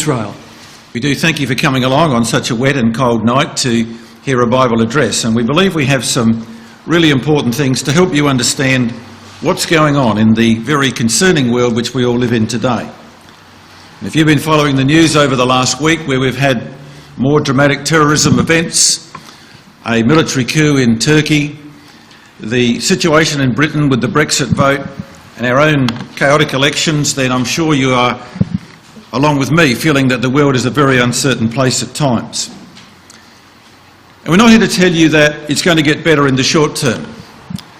Israel. We do thank you for coming along on such a wet and cold night to hear a Bible address, and we believe we have some really important things to help you understand what's going on in the very concerning world which we all live in today. And if you've been following the news over the last week, where we've had more dramatic terrorism events, a military coup in Turkey, the situation in Britain with the Brexit vote, and our own chaotic elections, then I'm sure you are, along with me, feeling that the world is a very uncertain place at times. And we're not here to tell you that it's going to get better in the short term.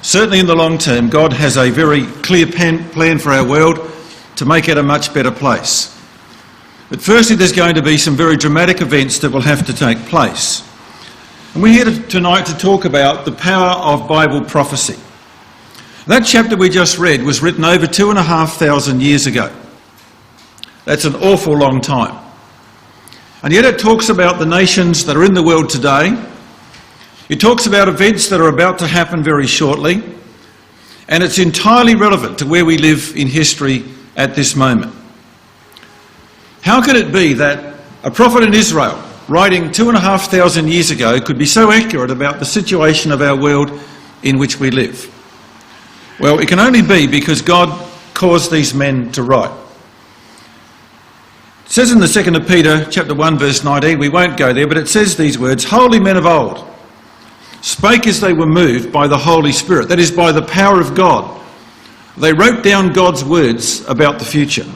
Certainly in the long term, God has a very clear plan for our world to make it a much better place. But firstly, there's going to be some very dramatic events that will have to take place. And we're here tonight to talk about the power of Bible prophecy. That chapter we just read was written over 2,500 years ago. That's an awful long time. And yet it talks about the nations that are in the world today. It talks about events that are about to happen very shortly. And it's entirely relevant to where we live in history at this moment. How could it be that a prophet in Israel, writing 2,500 years ago, could be so accurate about the situation of our world in which we live? Well, it can only be because God caused these men to write. It says in the 2nd of Peter, chapter 1, verse 19, we won't go there, but it says these words, "Holy men of old spake as they were moved by the Holy Spirit," that is, by the power of God. They wrote down God's words about the future.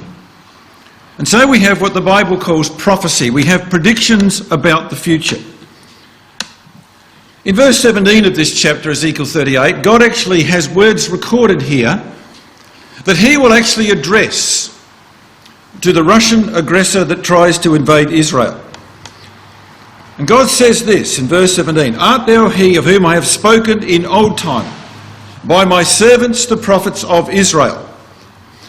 And so we have what the Bible calls prophecy. We have predictions about the future. In verse 17 of this chapter, Ezekiel 38, God actually has words recorded here that he will actually address to the Russian aggressor that tries to invade Israel. And God says this in verse 17, "Art thou he of whom I have spoken in old time by my servants the prophets of Israel,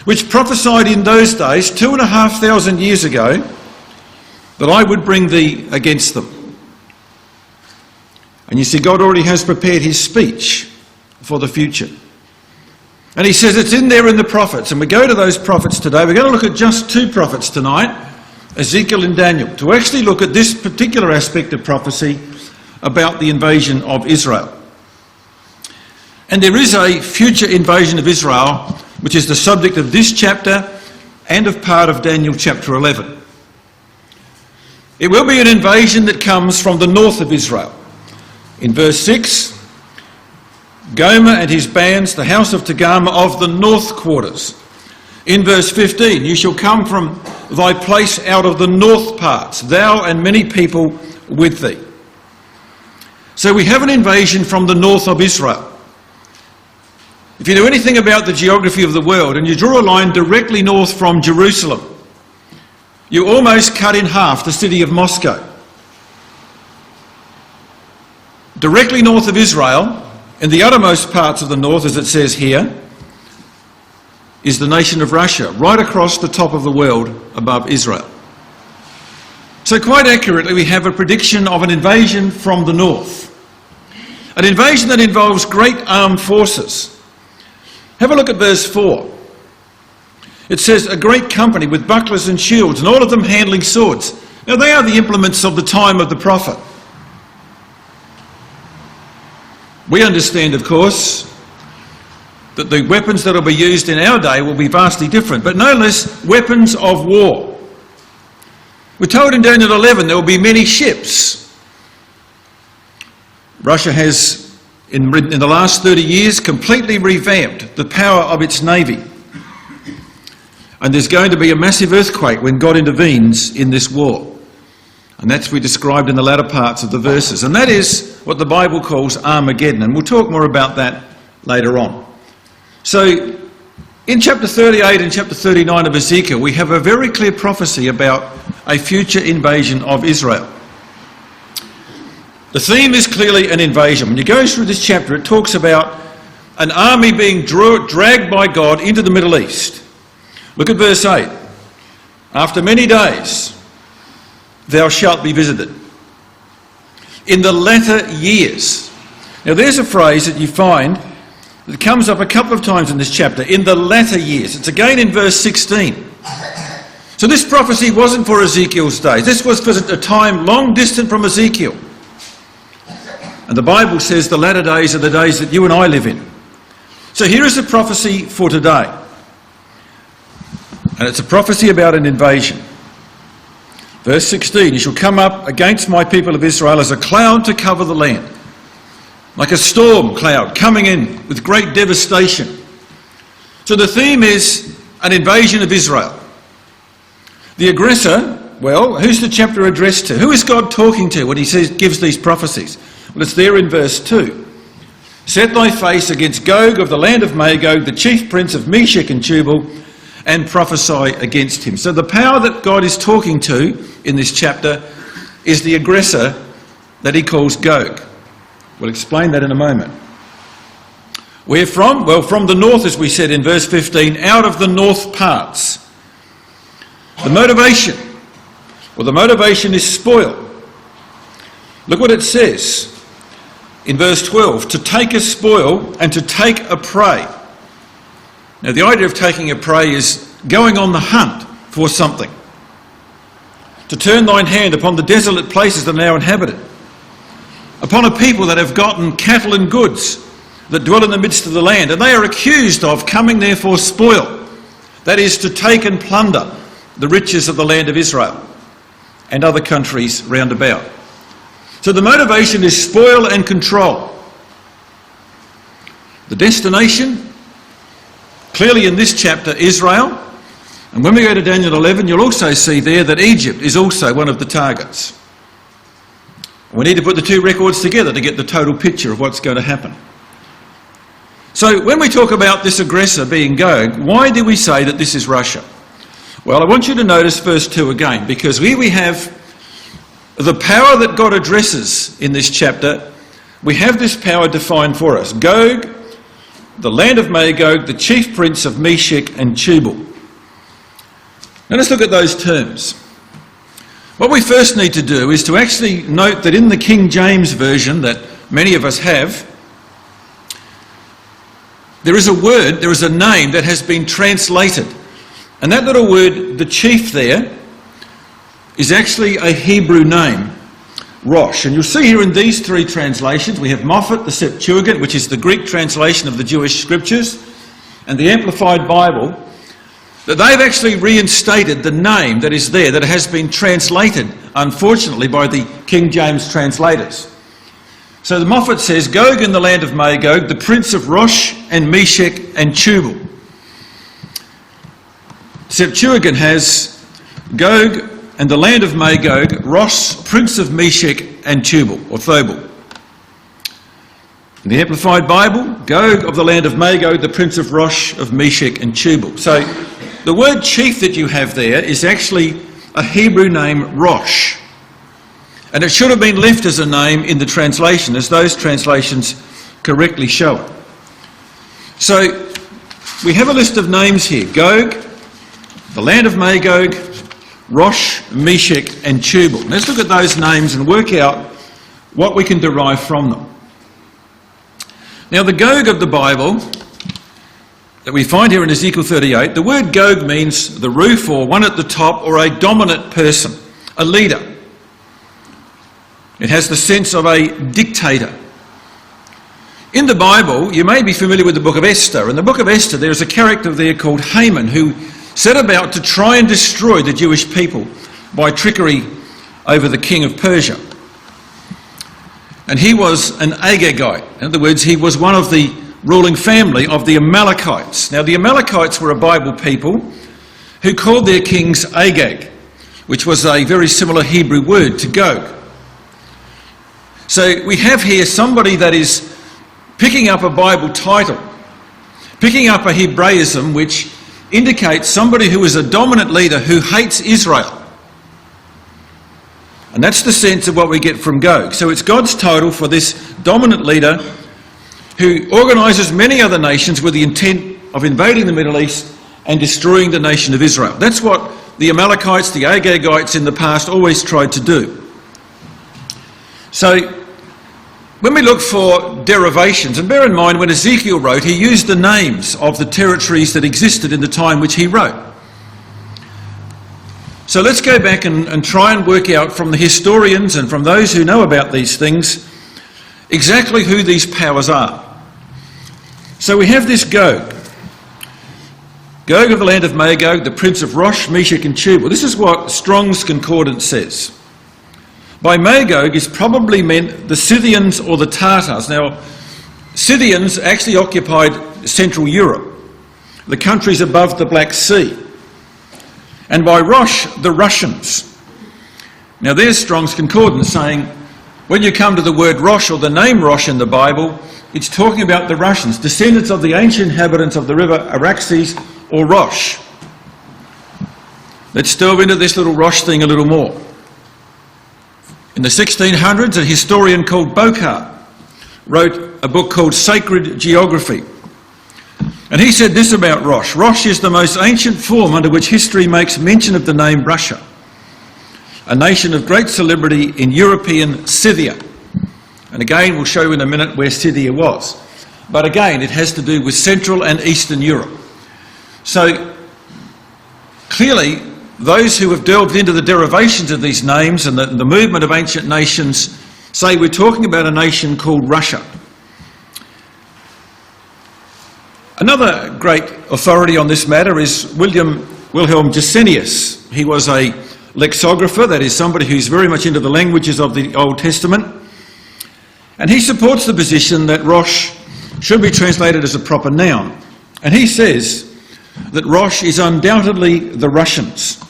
which prophesied in those days 2,500 years ago that I would bring thee against them?" And you see, God already has prepared his speech for the future. And he says it's in there in the prophets. And we go to those prophets today. We're going to look at just two prophets tonight, Ezekiel and Daniel, to actually look at this particular aspect of prophecy about the invasion of Israel. And there is a future invasion of Israel, which is the subject of this chapter and of part of Daniel chapter 11. It will be an invasion that comes from the north of Israel. In verse 6, Gomer and his bands, the house of Togarmah of the north quarters. In verse 15, you shall come from thy place out of the north parts, thou and many people with thee. So we have an invasion from the north of Israel. If you know anything about the geography of the world and you draw a line directly north from Jerusalem, you almost cut in half the city of Moscow. Directly north of Israel, in the uttermost parts of the north, as it says here, is the nation of Russia, right across the top of the world above Israel. So quite accurately, we have a prediction of an invasion from the north. An invasion that involves great armed forces. Have a look at verse 4. It says, "A great company with bucklers and shields, and all of them handling swords." Now they are the implements of the time of the prophet. We understand, of course, that the weapons that will be used in our day will be vastly different, but no less weapons of war. We're told in Daniel 11 there will be many ships. Russia has, in the last 30 years, completely revamped the power of its navy. And there's going to be a massive earthquake when God intervenes in this war. And that's we described in the latter parts of the verses. And that is what the Bible calls Armageddon. And we'll talk more about that later on. So in chapter 38 and chapter 39 of Ezekiel, we have a very clear prophecy about a future invasion of Israel. The theme is clearly an invasion. When you go through this chapter, it talks about an army being dragged by God into the Middle East. Look at verse 8. "After many days thou shalt be visited. In the latter years." Now there's a phrase that you find that comes up a couple of times in this chapter, in the latter years. It's again in verse 16. So this prophecy wasn't for Ezekiel's days. This was for a time long distant from Ezekiel. And the Bible says the latter days are the days that you and I live in. So here is a prophecy for today. And it's a prophecy about an invasion. Verse 16, "You shall come up against my people of Israel as a cloud to cover the land, like a storm cloud coming in with great devastation." So the theme is an invasion of Israel. The aggressor, well, who's the chapter addressed to? Who is God talking to when he gives these prophecies? Well, it's there in verse 2. "Set thy face against Gog of the land of Magog, the chief prince of Meshech and Tubal, and prophesy against him." So the power that God is talking to in this chapter is the aggressor that he calls Gog. We'll explain that in a moment. Where from? Well, from the north, as we said in verse 15, out of the north parts. The motivation. Well, the motivation is spoil. Look what it says in verse 12, "To take a spoil and to take a prey." Now, the idea of taking a prey is going on the hunt for something. "To turn thine hand upon the desolate places that are now inhabited, upon a people that have gotten cattle and goods, that dwell in the midst of the land, and they are accused of coming there for spoil." That is, to take and plunder the riches of the land of Israel and other countries round about. So the motivation is spoil and control. The destination, clearly in this chapter, Israel. And when we go to Daniel 11, you'll also see there that Egypt is also one of the targets. We need to put the two records together to get the total picture of what's going to happen. So when we talk about this aggressor being Gog, why do we say that this is Russia? Well, I want you to notice verse 2 again, because here we have the power that God addresses in this chapter. We have this power defined for us. Gog, the land of Magog, the chief prince of Meshech and Tubal. Now let's look at those terms. What we first need to do is to actually note that in the King James Version that many of us have, there is a word, there is a name that has been translated. And that little word, the chief there, is actually a Hebrew name, Rosh. And you'll see here in these three translations, we have Moffat, the Septuagint, which is the Greek translation of the Jewish scriptures, and the Amplified Bible, that they've actually reinstated the name that is there, that has been translated, unfortunately, by the King James translators. So the Moffat says, "Gog in the land of Magog, the prince of Rosh and Meshech and Tubal." Septuagint has Gog and the land of Magog, Rosh, prince of Meshech and Tubal, or Thobal. In the Amplified Bible, Gog of the land of Magog, the prince of Rosh, of Meshech and Tubal. So the word chief that you have there is actually a Hebrew name, Rosh. And it should have been left as a name in the translation, as those translations correctly show it. So we have a list of names here. Gog, the land of Magog, Rosh, Meshech and Tubal. Let's look at those names and work out what we can derive from them. Now the Gog of the Bible that we find here in Ezekiel 38, the word Gog means the roof or one at the top or a dominant person, a leader. It has the sense of a dictator. In the Bible, you may be familiar with the book of Esther. In the book of Esther, there is a character there called Haman who set about to try and destroy the Jewish people by trickery over the king of Persia. And he was an Agagite. In other words, he was one of the ruling family of the Amalekites. Now, the Amalekites were a Bible people who called their kings Agag, which was a very similar Hebrew word to Gog. So we have here somebody that is picking up a Bible title, picking up a Hebraism which indicates somebody who is a dominant leader who hates Israel. And that's the sense of what we get from Gog. So it's God's title for this dominant leader who organises many other nations with the intent of invading the Middle East and destroying the nation of Israel. That's what the Amalekites, the Agagites in the past always tried to do. So when we look for derivations, and bear in mind when Ezekiel wrote, he used the names of the territories that existed in the time which he wrote. So let's go back and try and work out from the historians and from those who know about these things exactly who these powers are. So we have this Gog. Gog of the land of Magog, the prince of Rosh, Meshech and Tubal. This is what Strong's Concordance says. By Magog is probably meant the Scythians or the Tartars. Now, Scythians actually occupied Central Europe, the countries above the Black Sea. And by Rosh, the Russians. Now there's Strong's Concordance saying, when you come to the word Rosh or the name Rosh in the Bible, it's talking about the Russians, descendants of the ancient inhabitants of the river Araxes or Rosh. Let's delve into this little Rosh thing a little more. In the 1600s, a historian called Bokar wrote a book called Sacred Geography. And he said this about Rosh. Rosh is the most ancient form under which history makes mention of the name Russia, a nation of great celebrity in European Scythia. And again, we'll show you in a minute where Scythia was. But again, it has to do with Central and Eastern Europe. So clearly, those who have delved into the derivations of these names and the movement of ancient nations say we're talking about a nation called Russia. Another great authority on this matter is Wilhelm Gesenius. He was a lexicographer, that is somebody who's very much into the languages of the Old Testament. And he supports the position that Rosh should be translated as a proper noun. And he says that Rosh is undoubtedly the Russians.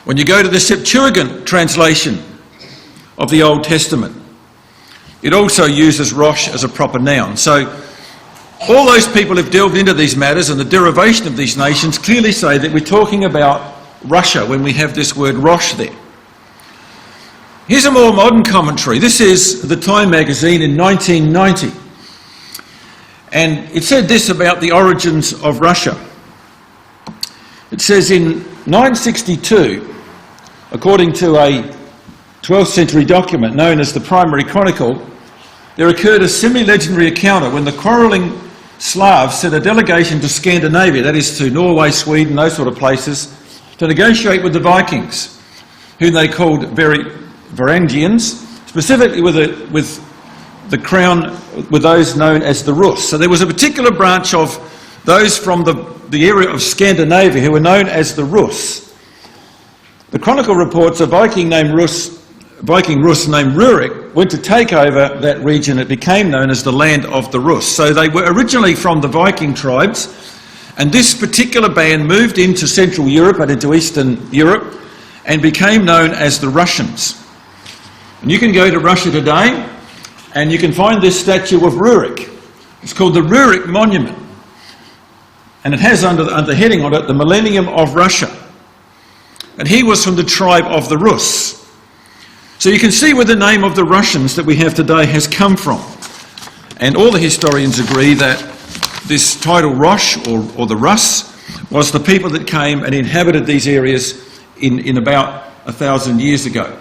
When you go to the Septuagint translation of the Old Testament, it also uses Rosh as a proper noun. So all those people who've delved into these matters and the derivation of these nations clearly say that we're talking about Russia when we have this word Rosh there. Here's a more modern commentary. This is the Time magazine in 1990. And it said this about the origins of Russia. It says in 962, according to a 12th century document known as the Primary Chronicle, there occurred a semi-legendary encounter when the quarrelling Slavs sent a delegation to Scandinavia, that is to Norway, Sweden, those sort of places, to negotiate with the Vikings, whom they called Varangians, specifically with the crown, with those known as the Rus. So there was a particular branch of those from the area of Scandinavia who were known as the Rus. The Chronicle reports a Viking Rus named Rurik went to take over that region. It became known as the land of the Rus. So they were originally from the Viking tribes, and this particular band moved into Central Europe and into Eastern Europe and became known as the Russians. And you can go to Russia today and you can find this statue of Rurik. It's called the Rurik Monument. And it has under the heading on it, the Millennium of Russia. And he was from the tribe of the Rus. So you can see where the name of the Russians that we have today has come from. And all the historians agree that this title Rosh, or the Rus, was the people that came and inhabited these areas in about 1,000 years ago.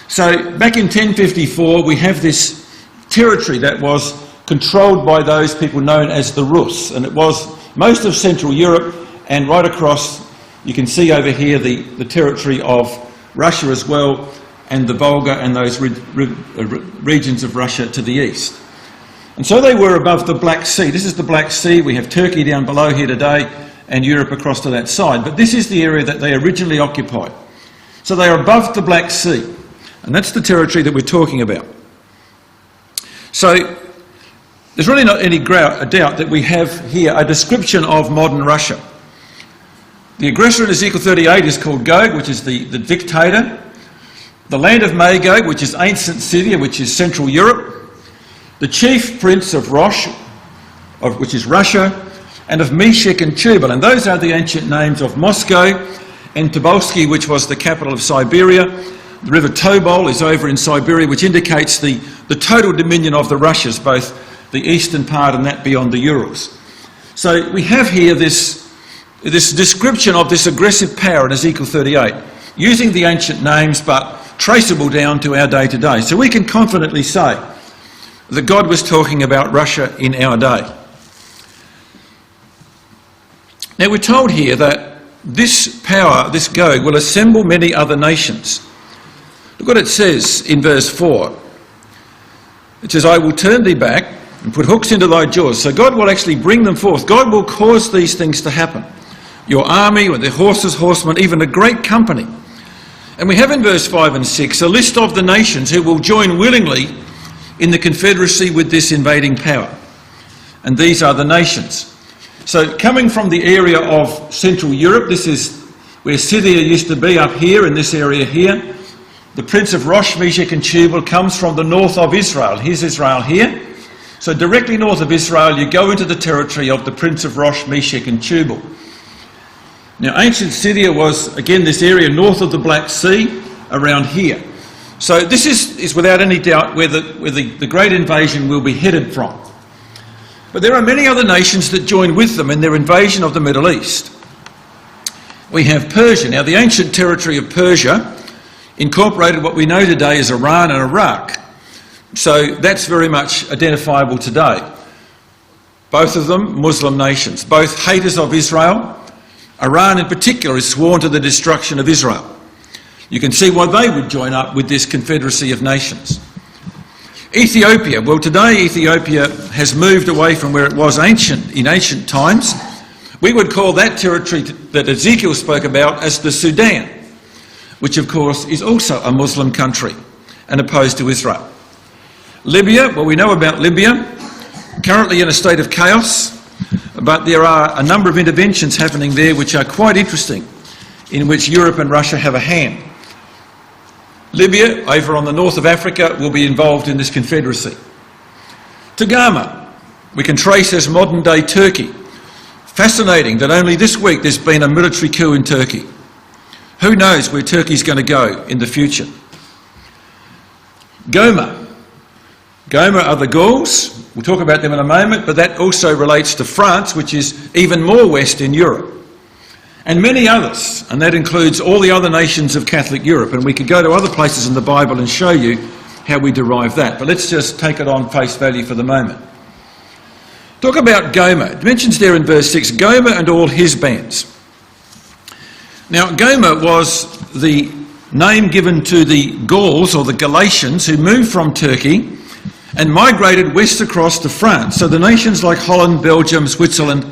So back in 1054 we have this territory that was controlled by those people known as the Rus, and it was most of Central Europe and right across, you can see over here the territory of Russia as well, and the Volga and those regions of Russia to the east. And so they were above the Black Sea. This is the Black Sea. We have Turkey down below here today and Europe across to that side. But this is the area that they originally occupied. So they are above the Black Sea. And that's the territory that we're talking about. So there's really not any doubt that we have here a description of modern Russia. The aggressor in Ezekiel 38 is called Gog, which is the dictator. The land of Magog, which is ancient Scythia, which is Central Europe. The chief prince of Rosh, which is Russia, and of Meshech and Tubal. And those are the ancient names of Moscow and Tobolsky, which was the capital of Siberia. The river Tobol is over in Siberia, which indicates the total dominion of the Russias, both the eastern part and that beyond the Urals. So we have here this description of this aggressive power in Ezekiel 38, using the ancient names but traceable down to our day to day. So we can confidently say that God was talking about Russia in our day. Now we're told here that this power, this Gog, will assemble many other nations. Look what it says in verse 4. It says, I will turn thee back and put hooks into thy jaws. So God will actually bring them forth. God will cause these things to happen. Your army, with their horses, horsemen, even a great company. And we have in verse 5 and 6 a list of the nations who will join willingly in the confederacy with this invading power. And these are the nations. So coming from the area of Central Europe, this is where Scythia used to be, up here in this area here. The prince of Rosh, Meshech and Tubal comes from the north of Israel. Here's Israel here. So directly north of Israel, you go into the territory of the prince of Rosh, Meshech and Tubal. Now, ancient Scythia was, again, this area north of the Black Sea, around here. So this is without any doubt where the great invasion will be headed from. But there are many other nations that join with them in their invasion of the Middle East. We have Persia. Now, the ancient territory of Persia incorporated what we know today as Iran and Iraq. So that's very much identifiable today. Both of them Muslim nations, both haters of Israel. Iran in particular is sworn to the destruction of Israel. You can see why they would join up with this confederacy of nations. Ethiopia. Well, today Ethiopia has moved away from where it was in ancient times. We would call that territory that Ezekiel spoke about as the Sudan, which of course is also a Muslim country and opposed to Israel. Libya. Well, we know about Libya, currently in a state of chaos, but there are a number of interventions happening there which are quite interesting, in which Europe and Russia have a hand. Libya, over on the north of Africa, will be involved in this confederacy. Tagama, we can trace as modern-day Turkey. Fascinating that only this week there's been a military coup in Turkey. Who knows where Turkey's going to go in the future? Goma. Goma are the Gauls. We'll talk about them in a moment, but that also relates to France, which is even more west in Europe. And many others, and that includes all the other nations of Catholic Europe. And we could go to other places in the Bible and show you how we derive that. But let's just take it on face value for the moment. Talk about Goma. It mentions there in verse 6, Goma and all his bands. Now, Goma was the name given to the Gauls, or the Galatians, who moved from Turkey and migrated west across to France. So the nations like Holland, Belgium, Switzerland,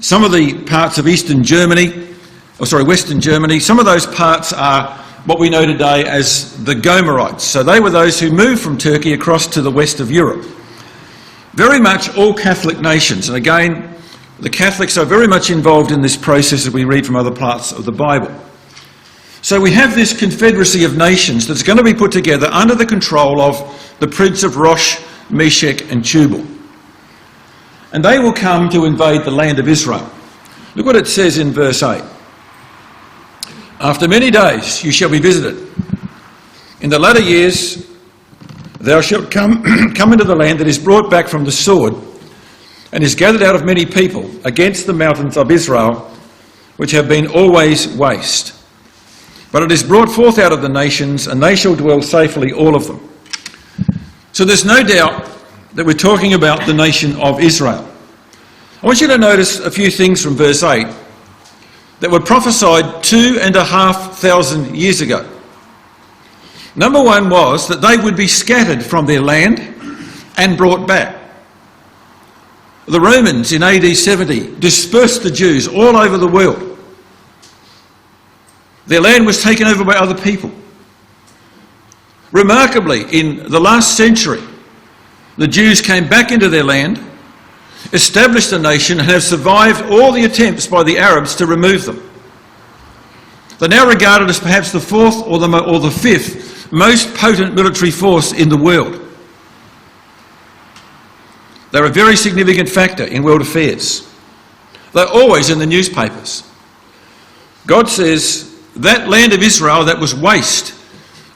some of the parts of Western Germany, some of those parts are what we know today as the Gomarites. So they were those who moved from Turkey across to the west of Europe. Very much all Catholic nations, and again, the Catholics are very much involved in this process as we read from other parts of the Bible. So we have this confederacy of nations that's going to be put together under the control of the prince of Rosh, Meshech and Tubal. And they will come to invade the land of Israel. Look what it says in verse 8. After many days you shall be visited. In the latter years thou shalt come into the land that is brought back from the sword and is gathered out of many people against the mountains of Israel, which have been always waste. But it is brought forth out of the nations, and they shall dwell safely, all of them. So there's no doubt that we're talking about the nation of Israel. I want you to notice a few things from verse 8 that were prophesied 2,500 years ago. Number one was that they would be scattered from their land and brought back. The Romans in AD 70 dispersed the Jews all over the world. Their land was taken over by other people. Remarkably, in the last century, the Jews came back into their land, established a nation, and have survived all the attempts by the Arabs to remove them. They're now regarded as perhaps the fourth or the fifth most potent military force in the world. They're a very significant factor in world affairs. They're always in the newspapers. God says that land of Israel that was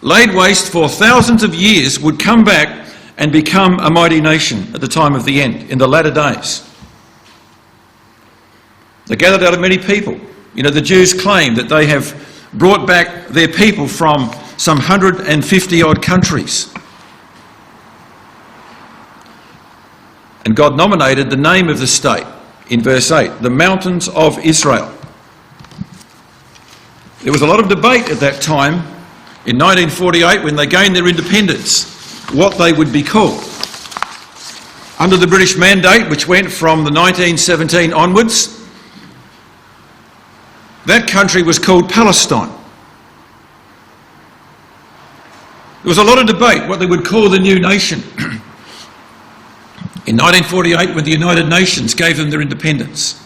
laid waste for thousands of years, would come back and become a mighty nation at the time of the end, in the latter days. They're gathered out of many people. You know, the Jews claim that they have brought back their people from some 150 odd countries. And God nominated the name of the state in verse 8, the mountains of Israel. There was a lot of debate at that time, in 1948, when they gained their independence, what they would be called. Under the British Mandate, which went from the 1917 onwards, that country was called Palestine. There was a lot of debate what they would call the new nation. In 1948, when the United Nations gave them their independence.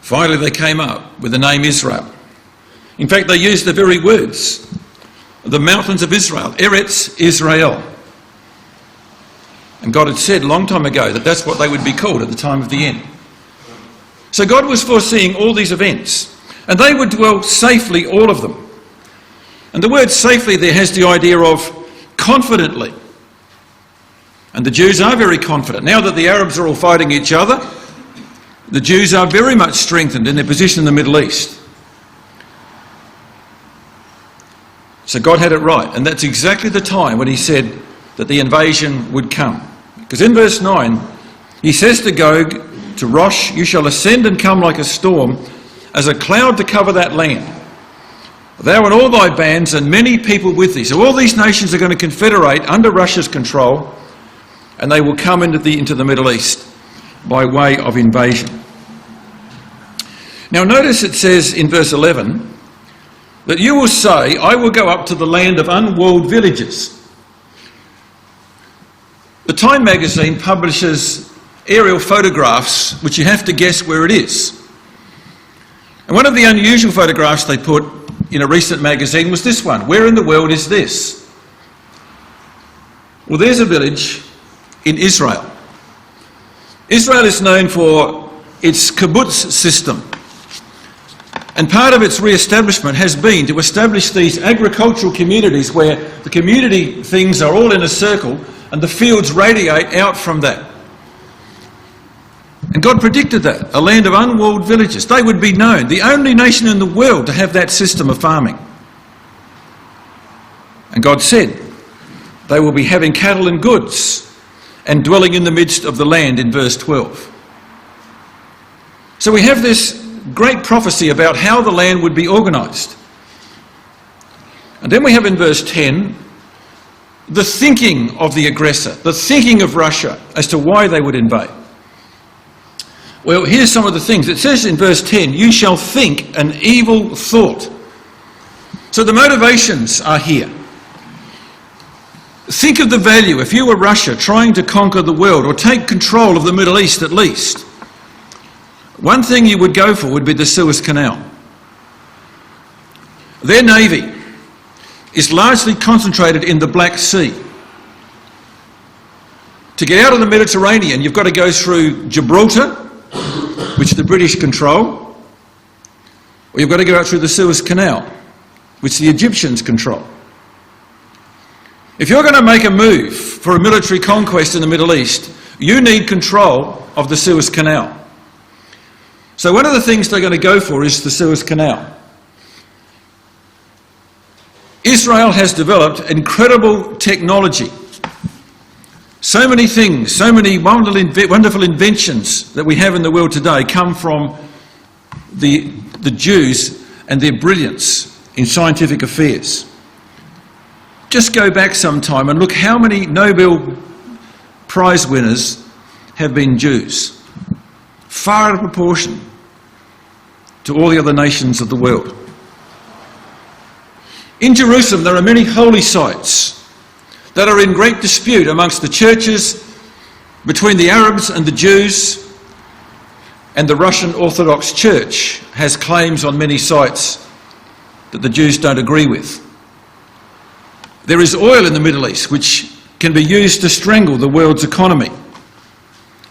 Finally, they came up with the name Israel. In fact, they used the very words, the mountains of Israel, Eretz Israel. And God had said a long time ago that that's what they would be called at the time of the end. So God was foreseeing all these events, and they would dwell safely, all of them. And the word safely there has the idea of confidently. And the Jews are very confident. Now that the Arabs are all fighting each other, the Jews are very much strengthened in their position in the Middle East. So God had it right, and that's exactly the time when he said that the invasion would come. Because in verse 9, he says to Gog, to Rosh, you shall ascend and come like a storm, as a cloud to cover that land. Thou and all thy bands and many people with thee. So all these nations are going to confederate under Russia's control, and they will come into the Middle East by way of invasion. Now notice it says in verse 11, that you will say, I will go up to the land of unwalled villages. The Time magazine publishes aerial photographs which you have to guess where it is. And one of the unusual photographs they put in a recent magazine was this one. Where in the world is this? Well, there's a village in Israel. Israel is known for its kibbutz system. And part of its re-establishment has been to establish these agricultural communities where the community things are all in a circle and the fields radiate out from that. And God predicted that, a land of unwalled villages. They would be known, the only nation in the world to have that system of farming. And God said, they will be having cattle and goods and dwelling in the midst of the land in verse 12. So we have this great prophecy about how the land would be organised. And then we have in verse 10 the thinking of the aggressor, the thinking of Russia as to why they would invade. Well, here's some of the things. It says in verse 10, you shall think an evil thought. So the motivations are here. Think of the value, if you were Russia trying to conquer the world or take control of the Middle East at least, one thing you would go for would be the Suez Canal. Their navy is largely concentrated in the Black Sea. To get out of the Mediterranean, you've got to go through Gibraltar, which the British control, or you've got to go out through the Suez Canal, which the Egyptians control. If you're going to make a move for a military conquest in the Middle East, you need control of the Suez Canal. So one of the things they're going to go for is the Suez Canal. Israel has developed incredible technology. So many things, so many wonderful inventions that we have in the world today come from the Jews and their brilliance in scientific affairs. Just go back some time and look how many Nobel Prize winners have been Jews. Far out of proportion to all the other nations of the world. In Jerusalem there are many holy sites that are in great dispute amongst the churches, between the Arabs and the Jews, and the Russian Orthodox Church has claims on many sites that the Jews don't agree with. There is oil in the Middle East which can be used to strangle the world's economy.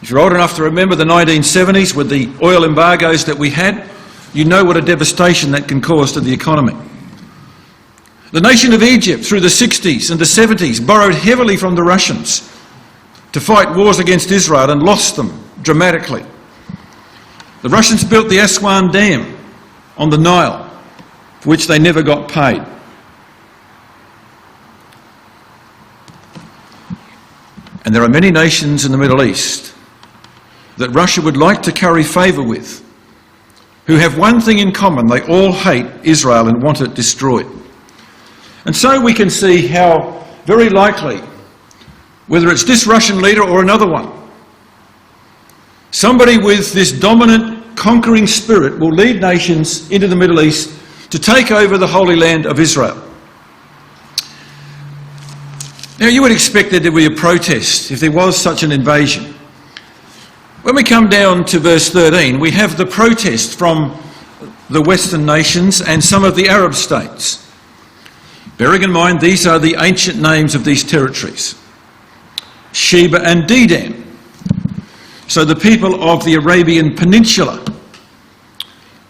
If you're old enough to remember the 1970s with the oil embargoes that we had, you know what a devastation that can cause to the economy. The nation of Egypt through the 60s and the 70s borrowed heavily from the Russians to fight wars against Israel and lost them dramatically. The Russians built the Aswan Dam on the Nile, for which they never got paid. And there are many nations in the Middle East that Russia would like to curry favour with, who have one thing in common: they all hate Israel and want it destroyed. And so we can see how very likely, whether it's this Russian leader or another one, somebody with this dominant, conquering spirit will lead nations into the Middle East to take over the Holy Land of Israel. Now, you would expect there to be a protest if there was such an invasion. When we come down to verse 13, we have the protest from the Western nations and some of the Arab states. Bearing in mind, these are the ancient names of these territories: Sheba and Dedan. So the people of the Arabian Peninsula.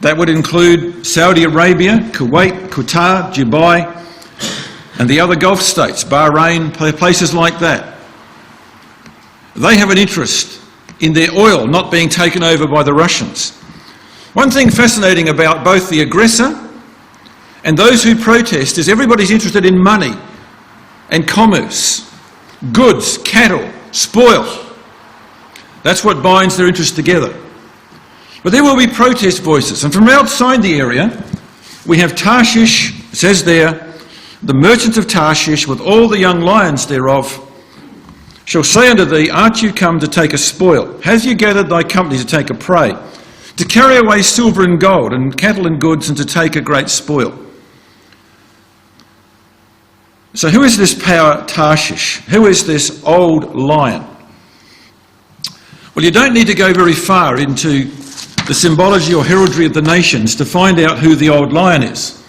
That would include Saudi Arabia, Kuwait, Qatar, Dubai, and the other Gulf states, Bahrain, places like that. They have an interest in their oil not being taken over by the Russians. One thing fascinating about both the aggressor and those who protest is everybody's interested in money and commerce, goods, cattle, spoil. That's what binds their interests together. But there will be protest voices, and from outside the area we have Tarshish. It says there, the merchants of Tarshish with all the young lions thereof shall say unto thee, art you come to take a spoil? Has you gathered thy company to take a prey, to carry away silver and gold and cattle and goods, and to take a great spoil? So who is this power Tarshish? Who is this old lion? Well, you don't need to go very far into the symbology or heraldry of the nations to find out who the old lion is.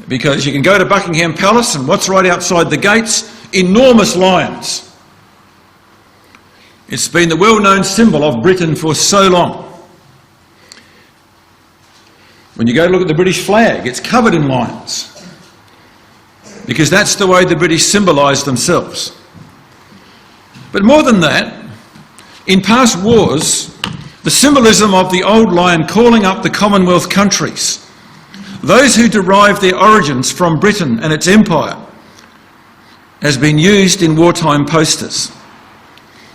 Because you can go to Buckingham Palace, and what's right outside the gates? Enormous lions. It's been the well-known symbol of Britain for so long. When you go to look at the British flag, it's covered in lions, because that's the way the British symbolise themselves. But more than that, in past wars, the symbolism of the old lion calling up the Commonwealth countries, those who derive their origins from Britain and its empire, has been used in wartime posters.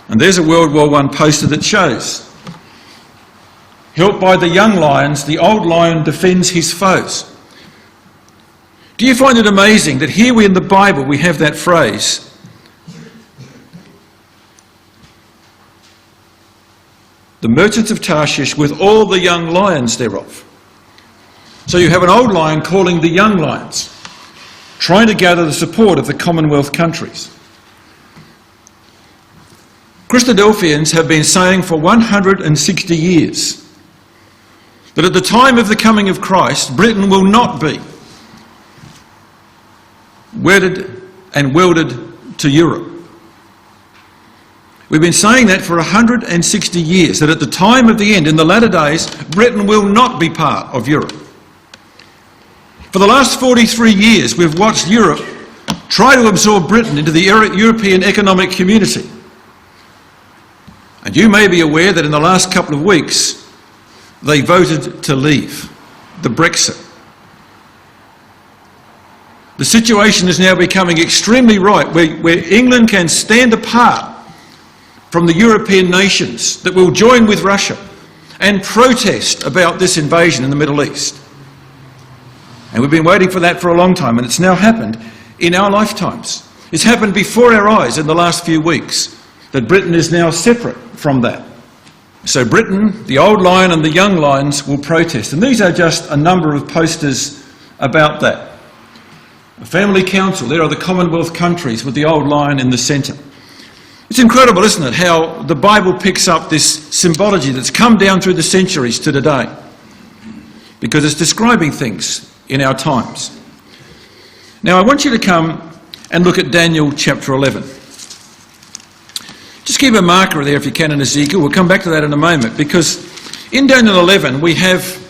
And there's a World War I poster that shows, helped by the young lions, the old lion defends his foes. Do you find it amazing that here in the Bible we have that phrase, the merchants of Tarshish with all the young lions thereof? So you have an old lion calling the young lions, trying to gather the support of the Commonwealth countries. Christadelphians have been saying for 160 years that at the time of the coming of Christ, Britain will not be wedded and welded to Europe. We've been saying that for 160 years, that at the time of the end, in the latter days, Britain will not be part of Europe. For the last 43 years, we've watched Europe try to absorb Britain into the European Economic Community. And you may be aware that in the last couple of weeks, they voted to leave, the Brexit. The situation is now becoming extremely right, where England can stand apart from the European nations that will join with Russia and protest about this invasion in the Middle East. And we've been waiting for that for a long time, and it's now happened in our lifetimes. It's happened before our eyes in the last few weeks, that Britain is now separate from that. So Britain, the old lion and the young lions will protest. And these are just a number of posters about that. A family council, there are the Commonwealth countries with the old lion in the centre. It's incredible, isn't it, how the Bible picks up this symbology that's come down through the centuries to today, because it's describing things in our times. Now I want you to come and look at Daniel chapter 11. Just keep a marker there if you can in Ezekiel. We'll come back to that in a moment, because in Daniel 11 we have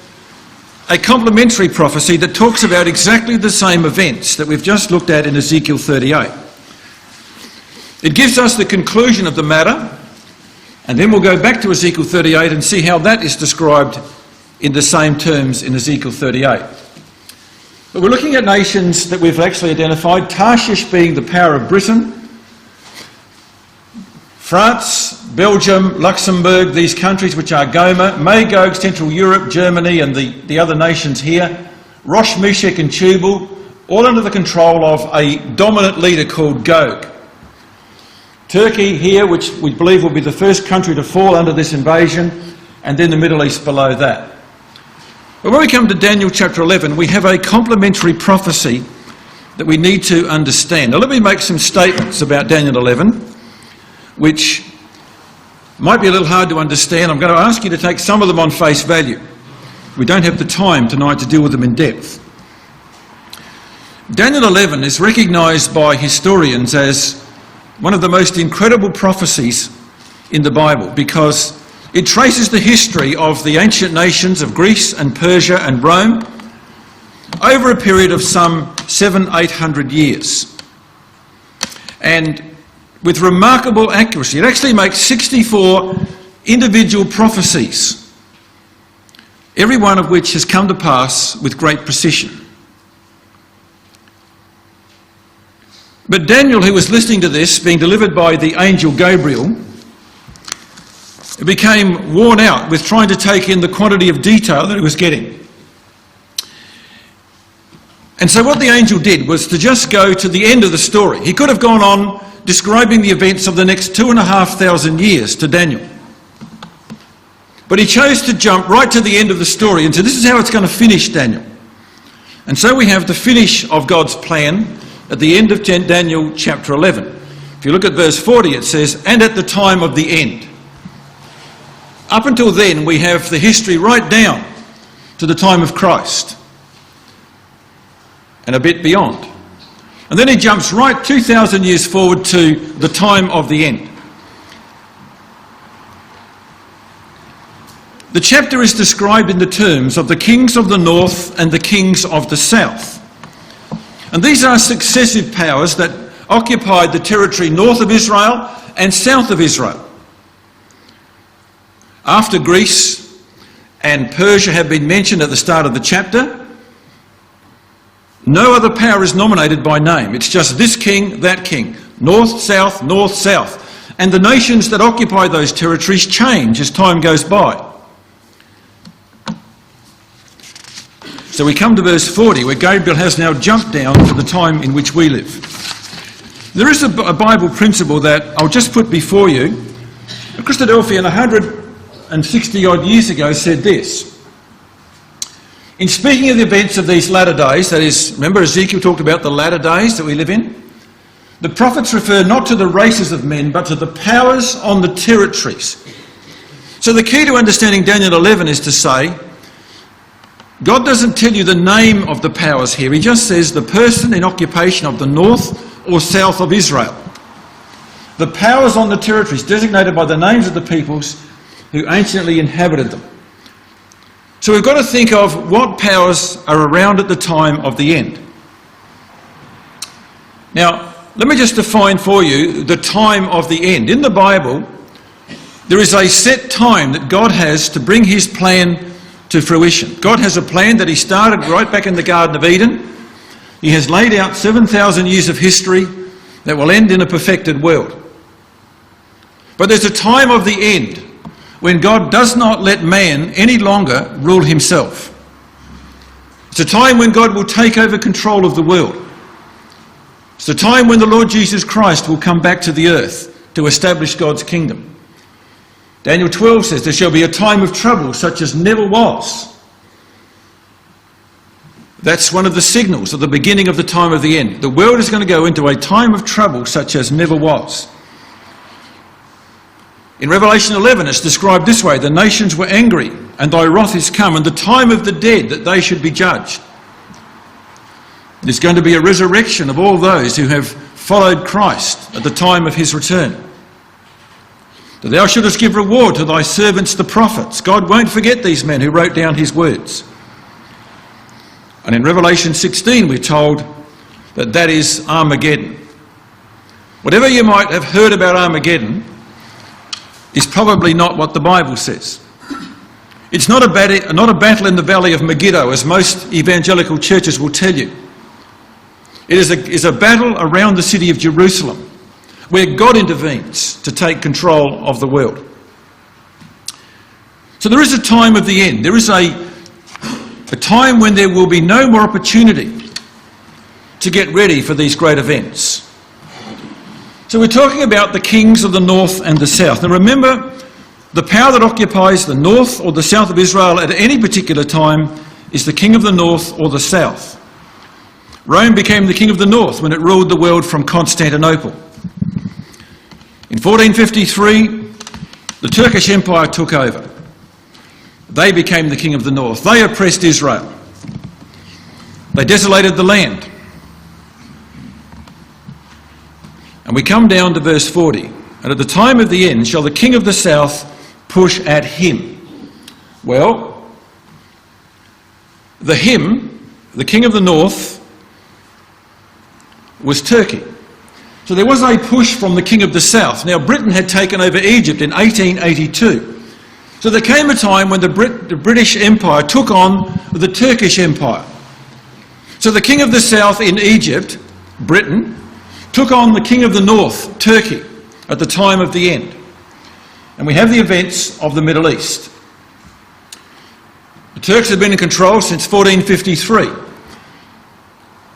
a complementary prophecy that talks about exactly the same events that we've just looked at in Ezekiel 38. It gives us the conclusion of the matter, and then we'll go back to Ezekiel 38 and see how that is described in the same terms in Ezekiel 38. But we're looking at nations that we've actually identified, Tarshish being the power of Britain, France Belgium, Luxembourg, these countries which are Gomer, Magog, Central Europe, Germany and the other nations here, Rosh, Meshech and Tubal, all under the control of a dominant leader called Gog. Turkey here, which we believe will be the first country to fall under this invasion, and then the Middle East below that. But when we come to Daniel chapter 11, we have a complementary prophecy that we need to understand. Now let me make some statements about Daniel 11, which might be a little hard to understand. I'm going to ask you to take some of them on face value. We don't have the time tonight to deal with them in depth. Daniel 11 is recognised by historians as one of the most incredible prophecies in the Bible because it traces the history of the ancient nations of Greece and Persia and Rome over a period of some 700-800 years. And with remarkable accuracy, it actually makes 64 individual prophecies, every one of which has come to pass with great precision. But Daniel, who was listening to this, being delivered by the angel Gabriel, became worn out with trying to take in the quantity of detail that he was getting. And so what the angel did was to just go to the end of the story. He could have gone on describing the events of the next 2,500 years to Daniel. But he chose to jump right to the end of the story and said, this is how it's going to finish, Daniel. And so we have the finish of God's plan at the end of Daniel chapter 11. If you look at verse 40, it says, and at the time of the end. Up until then, we have the history right down to the time of Christ and a bit beyond. And then he jumps right 2,000 years forward to the time of the end. The chapter is described in the terms of the kings of the north and the kings of the south. And these are successive powers that occupied the territory north of Israel and south of Israel. After Greece and Persia have been mentioned at the start of the chapter, no other power is nominated by name. It's just this king, that king, north, south, north, south. And the nations that occupy those territories change as time goes by. So we come to verse 40, where Gabriel has now jumped down to the time in which we live. There is a Bible principle that I'll just put before you. A Christadelphian 160-odd years ago said this. In speaking of the events of these latter days, that is, remember Ezekiel talked about the latter days that we live in? The prophets refer not to the races of men, but to the powers on the territories. So the key to understanding Daniel 11 is to say, God doesn't tell you the name of the powers here. He just says the person in occupation of the north or south of Israel. The powers on the territories designated by the names of the peoples who anciently inhabited them. So we've got to think of what powers are around at the time of the end. Now, let me just define for you the time of the end. In the Bible, there is a set time that God has to bring his plan to fruition. God has a plan that he started right back in the Garden of Eden. He has laid out 7,000 years of history that will end in a perfected world. But there's a time of the end when God does not let man any longer rule himself. It's a time when God will take over control of the world. It's a time when the Lord Jesus Christ will come back to the earth to establish God's kingdom. Daniel 12 says, there shall be a time of trouble such as never was. That's one of the signals of the beginning of the time of the end. The world is going to go into a time of trouble such as never was. In Revelation 11, it's described this way, the nations were angry, and thy wrath is come, and the time of the dead that they should be judged. There's going to be a resurrection of all those who have followed Christ at the time of his return. That thou shouldest give reward to thy servants the prophets. God won't forget these men who wrote down his words. And in Revelation 16 we're told that that is Armageddon. Whatever you might have heard about Armageddon is probably not what the Bible says. It's not a battle in the valley of Megiddo, as most evangelical churches will tell you. It is a battle around the city of Jerusalem, where God intervenes to take control of the world. So there is a time of the end. There is a time when there will be no more opportunity to get ready for these great events. So we're talking about the kings of the north and the south. Now remember, the power that occupies the north or the south of Israel at any particular time is the king of the north or the south. Rome became the king of the north when it ruled the world from Constantinople. In 1453, the Turkish Empire took over. They became the king of the north. They oppressed Israel. They desolated the land. And we come down to verse 40. And at the time of the end shall the king of the south push at him. Well, the king of the north, was Turkey. So there was a push from the king of the south. Now Britain had taken over Egypt in 1882. So there came a time when the British Empire took on the Turkish Empire. So the king of the south in Egypt, Britain, took on the king of the north, Turkey, at the time of the end. And we have the events of the Middle East. The Turks have been in control since 1453.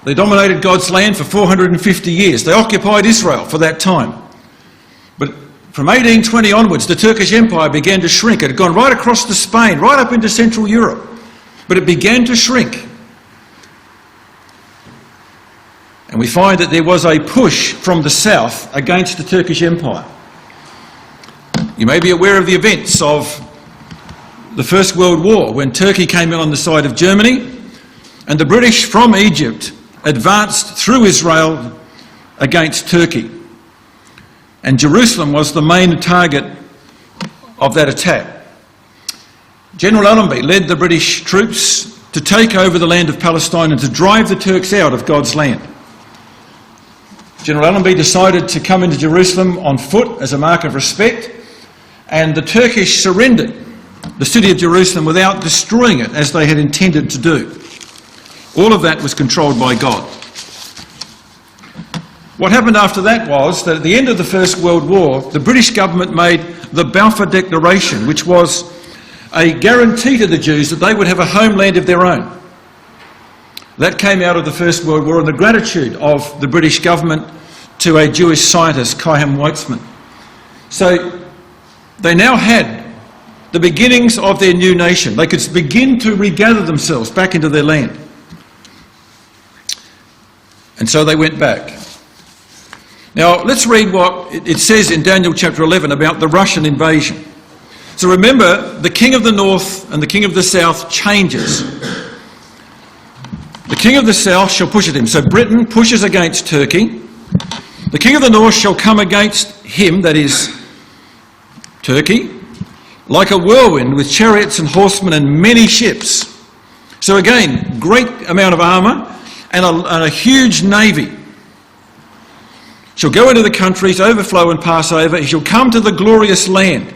They dominated God's land for 450 years. They occupied Israel for that time. But from 1820 onwards, the Turkish Empire began to shrink. It had gone right across to Spain, right up into Central Europe. But it began to shrink. And we find that there was a push from the south against the Turkish Empire. You may be aware of the events of the First World War, when Turkey came in on the side of Germany, and the British from Egypt advanced through Israel against Turkey. And Jerusalem was the main target of that attack. General Allenby led the British troops to take over the land of Palestine and to drive the Turks out of God's land. General Allenby decided to come into Jerusalem on foot as a mark of respect, and the Turkish surrendered the city of Jerusalem without destroying it as they had intended to do. All of that was controlled by God. What happened after that was that at the end of the First World War, the British government made the Balfour Declaration, which was a guarantee to the Jews that they would have a homeland of their own. That came out of the First World War and the gratitude of the British government to a Jewish scientist, Chaim Weizmann. So they now had the beginnings of their new nation. They could begin to regather themselves back into their land. And so they went back. Now, let's read what it says in Daniel chapter 11 about the Russian invasion. So remember, the king of the north and the king of the south changes. The king of the south shall push at him. So Britain pushes against Turkey. The king of the north shall come against him, that is Turkey, like a whirlwind with chariots and horsemen and many ships. So again, great amount of armour and a huge navy. Shall go into the countries, overflow and pass over. He shall come to the glorious land,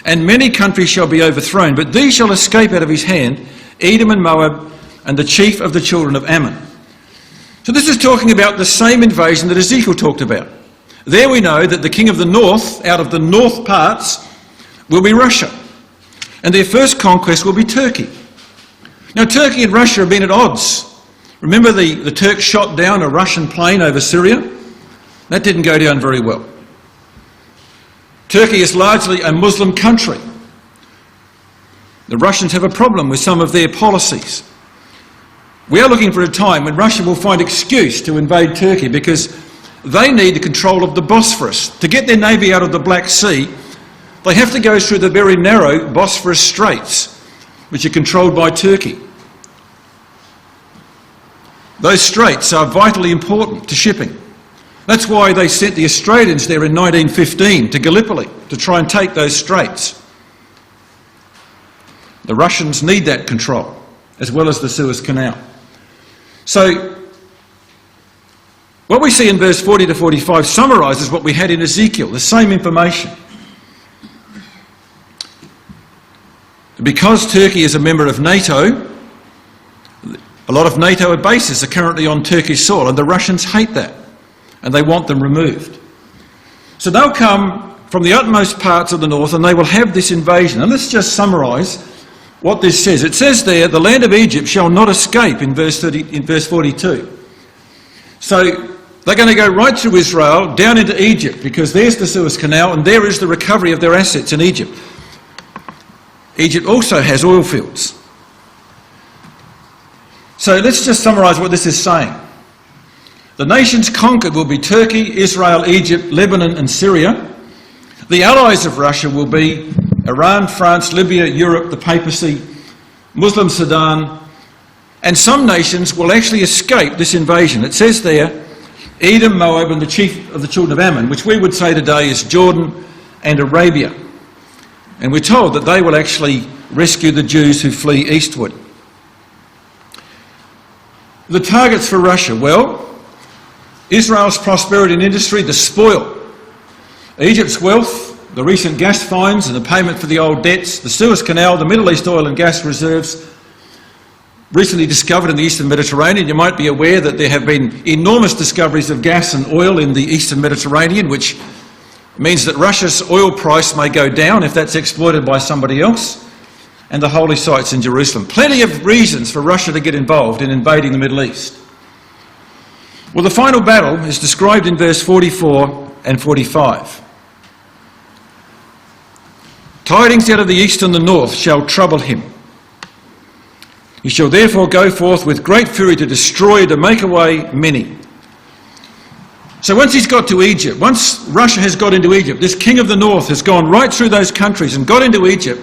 and many countries shall be overthrown. But these shall escape out of his hand, Edom and Moab, and the chief of the children of Ammon. So this is talking about the same invasion that Ezekiel talked about. There we know that the king of the north, out of the north parts, will be Russia. And their first conquest will be Turkey. Now Turkey and Russia have been at odds. Remember the Turks shot down a Russian plane over Syria? That didn't go down very well. Turkey is largely a Muslim country. The Russians have a problem with some of their policies. We are looking for a time when Russia will find excuse to invade Turkey because they need the control of the Bosphorus. To get their navy out of the Black Sea, they have to go through the very narrow Bosphorus Straits, which are controlled by Turkey. Those straits are vitally important to shipping. That's why they sent the Australians there in 1915 to Gallipoli to try and take those straits. The Russians need that control, as well as the Suez Canal. So, what we see in verse 40 to 45 summarises what we had in Ezekiel, the same information. Because Turkey is a member of NATO, a lot of NATO bases are currently on Turkish soil, and the Russians hate that, and they want them removed. So they'll come from the utmost parts of the north and they will have this invasion. And let's just summarise what this says. It says there, the land of Egypt shall not escape in verse 42. So they're going to go right through Israel, down into Egypt, because there's the Suez Canal and there is the recovery of their assets in Egypt. Egypt also has oil fields. So let's just summarise what this is saying. The nations conquered will be Turkey, Israel, Egypt, Lebanon and Syria. The allies of Russia will be Iran, France, Libya, Europe, the papacy, Muslim Sudan, and some nations will actually escape this invasion. It says there, Edom, Moab and the chief of the children of Ammon, which we would say today is Jordan and Arabia. And we're told that they will actually rescue the Jews who flee eastward. The targets for Russia, well, Israel's prosperity and industry, the spoil. Egypt's wealth, the recent gas fines and the payment for the old debts, the Suez Canal, the Middle East oil and gas reserves, recently discovered in the Eastern Mediterranean. You might be aware that there have been enormous discoveries of gas and oil in the Eastern Mediterranean, which means that Russia's oil price may go down if that's exploited by somebody else, and the holy sites in Jerusalem. Plenty of reasons for Russia to get involved in invading the Middle East. Well, the final battle is described in verse 44 and 45. Tidings out of the east and the north shall trouble him. He shall therefore go forth with great fury to destroy, to make away many. So once he's got to Egypt, once Russia has got into Egypt, this king of the north has gone right through those countries and got into Egypt,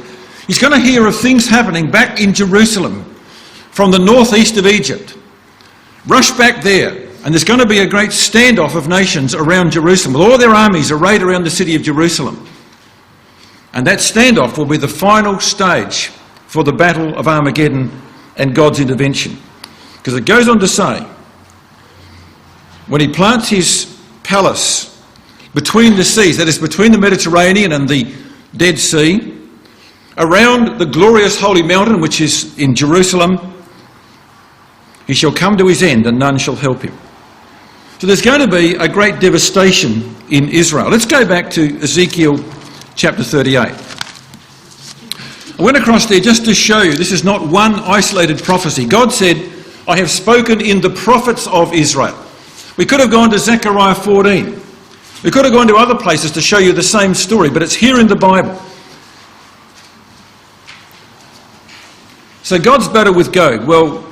he's going to hear of things happening back in Jerusalem from the northeast of Egypt. Rush back there, and there's going to be a great standoff of nations around Jerusalem, with all their armies arrayed around the city of Jerusalem. And that standoff will be the final stage for the battle of Armageddon and God's intervention. Because it goes on to say, when he plants his palace between the seas, that is between the Mediterranean and the Dead Sea, around the glorious holy mountain which is in Jerusalem, he shall come to his end and none shall help him. So there's going to be a great devastation in Israel. Let's go back to Ezekiel chapter 38. I went across there just to show you this is not one isolated prophecy. God said, I have spoken in the prophets of Israel. We could have gone to Zechariah 14. We could have gone to other places to show you the same story, but it's here in the Bible. So God's battle with Gog. Well,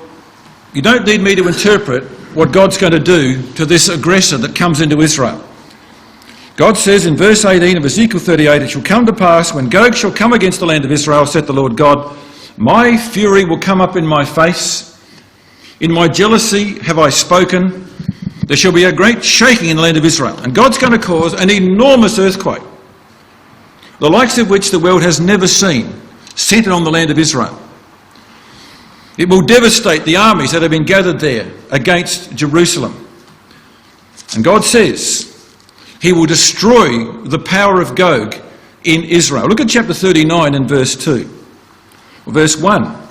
you don't need me to interpret what God's going to do to this aggressor that comes into Israel. God says in verse 18 of Ezekiel 38, it shall come to pass when Gog shall come against the land of Israel, saith the Lord God, my fury will come up in my face. In my jealousy have I spoken. There shall be a great shaking in the land of Israel. And God's going to cause an enormous earthquake, the likes of which the world has never seen, centred on the land of Israel. It will devastate the armies that have been gathered there against Jerusalem. And God says he will destroy the power of Gog in Israel. Look at chapter 39 and verse 2. Verse 1.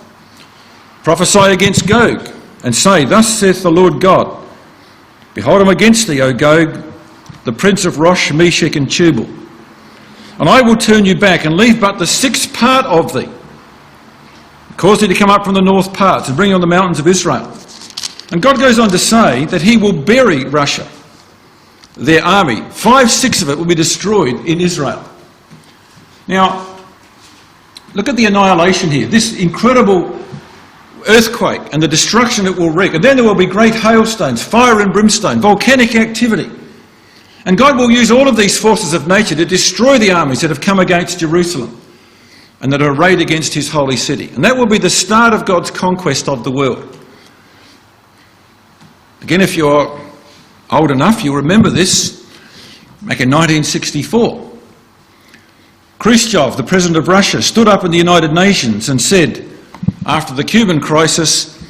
Prophesy against Gog and say, thus saith the Lord God, behold, I am against thee, O Gog, the prince of Rosh, Meshech and Tubal. And I will turn you back and leave but the sixth part of thee, cause thee to come up from the north parts and bring you on the mountains of Israel. And God goes on to say that he will bury Russia, their army. 5/6 of it will be destroyed in Israel. Now, look at the annihilation here, this incredible earthquake and the destruction it will wreak. And then there will be great hailstones, fire and brimstone, volcanic activity. And God will use all of these forces of nature to destroy the armies that have come against Jerusalem and that are arrayed against his holy city. And that will be the start of God's conquest of the world. Again, if you're old enough, you'll remember this back in 1964. Khrushchev, the president of Russia, stood up in the United Nations and said, after the Cuban crisis,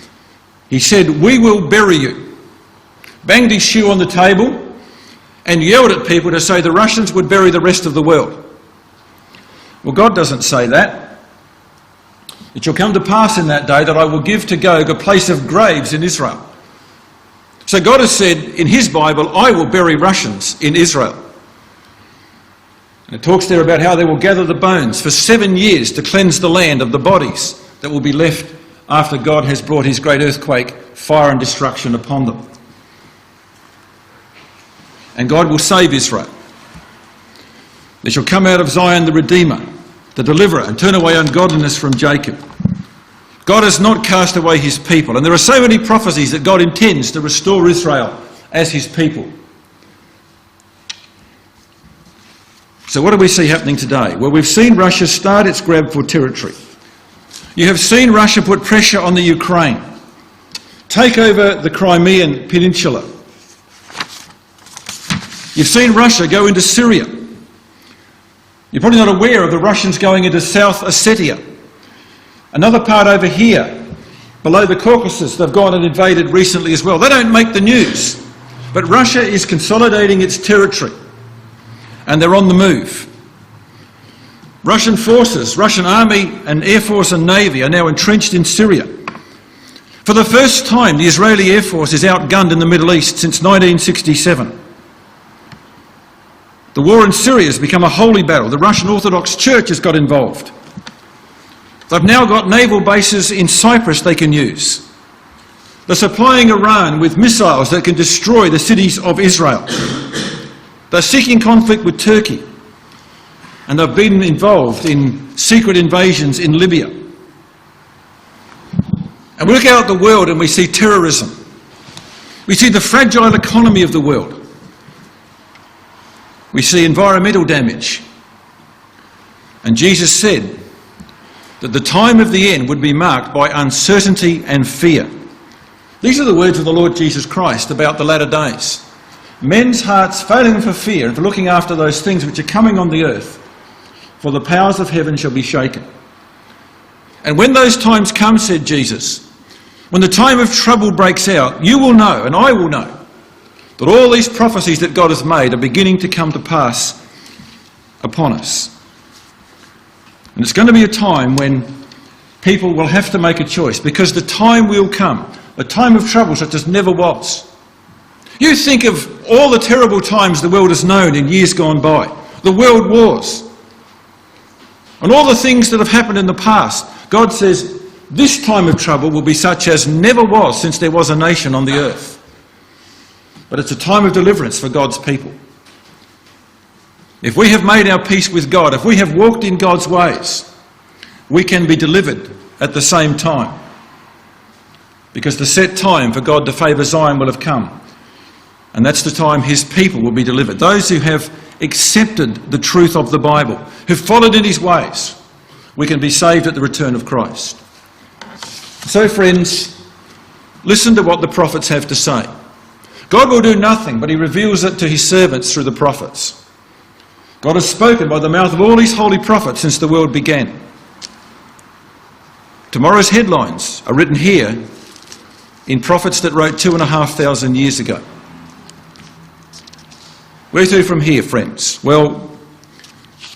he said, we will bury you. Banged his shoe on the table and yelled at people to say the Russians would bury the rest of the world. Well, God doesn't say that. It shall come to pass in that day that I will give to Gog a place of graves in Israel. So God has said in his Bible, I will bury Russians in Israel. And it talks there about how they will gather the bones for 7 years to cleanse the land of the bodies that will be left after God has brought his great earthquake, fire and destruction upon them. And God will save Israel. There shall come out of Zion the Redeemer, the Deliverer, and turn away ungodliness from Jacob. God has not cast away his people, and there are so many prophecies that God intends to restore Israel as his people. So what do we see happening today? Well, we've seen Russia start its grab for territory. You have seen Russia put pressure on the Ukraine, take over the Crimean Peninsula. You've seen Russia go into Syria. You're probably not aware of the Russians going into South Ossetia. Another part over here, below the Caucasus, they've gone and invaded recently as well. They don't make the news, but Russia is consolidating its territory, and they're on the move. Russian forces, Russian army and air force and navy are now entrenched in Syria. For the first time, the Israeli air force is outgunned in the Middle East since 1967. The war in Syria has become a holy battle. The Russian Orthodox Church has got involved. They've now got naval bases in Cyprus they can use. They're supplying Iran with missiles that can destroy the cities of Israel. They're seeking conflict with Turkey. And they've been involved in secret invasions in Libya. And we look out at the world and we see terrorism. We see the fragile economy of the world. We see environmental damage. And Jesus said that the time of the end would be marked by uncertainty and fear. These are the words of the Lord Jesus Christ about the latter days. Men's hearts failing for fear and for looking after those things which are coming on the earth, for the powers of heaven shall be shaken. And when those times come, said Jesus, when the time of trouble breaks out, you will know, and I will know, that all these prophecies that God has made are beginning to come to pass upon us. And it's going to be a time when people will have to make a choice, because the time will come, a time of trouble such as never was. You think of all the terrible times the world has known in years gone by, the world wars, and all the things that have happened in the past. God says this time of trouble will be such as never was since there was a nation on the earth. But it's a time of deliverance for God's people. If we have made our peace with God, if we have walked in God's ways, we can be delivered at the same time. Because the set time for God to favour Zion will have come. And that's the time his people will be delivered. Those who have accepted the truth of the Bible, who've followed in his ways, we can be saved at the return of Christ. So friends, listen to what the prophets have to say. God will do nothing, but he reveals it to his servants through the prophets. God has spoken by the mouth of all his holy prophets since the world began. Tomorrow's headlines are written here in prophets that wrote 2,500 years ago. Where to from here, friends? Well,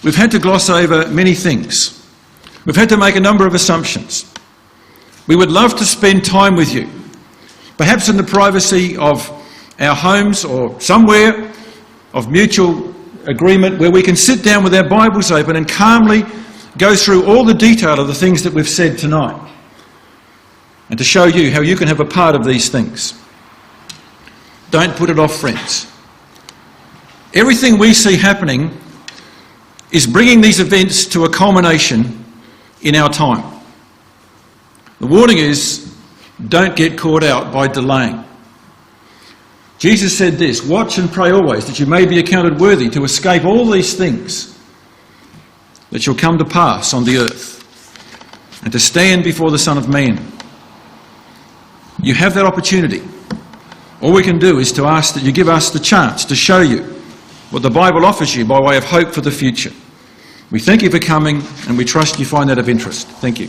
we've had to gloss over many things. We've had to make a number of assumptions. We would love to spend time with you, perhaps in the privacy of our homes or somewhere of mutual agreement where we can sit down with our Bibles open and calmly go through all the detail of the things that we've said tonight, and to show you how you can have a part of these things. Don't put it off, friends. Everything we see happening is bringing these events to a culmination in our time. The warning is, don't get caught out by delaying. Jesus said this, watch and pray always, that you may be accounted worthy to escape all these things that shall come to pass on the earth, and to stand before the Son of Man. You have that opportunity. All we can do is to ask that you give us the chance to show you what the Bible offers you by way of hope for the future. We thank you for coming, and we trust you find that of interest. Thank you.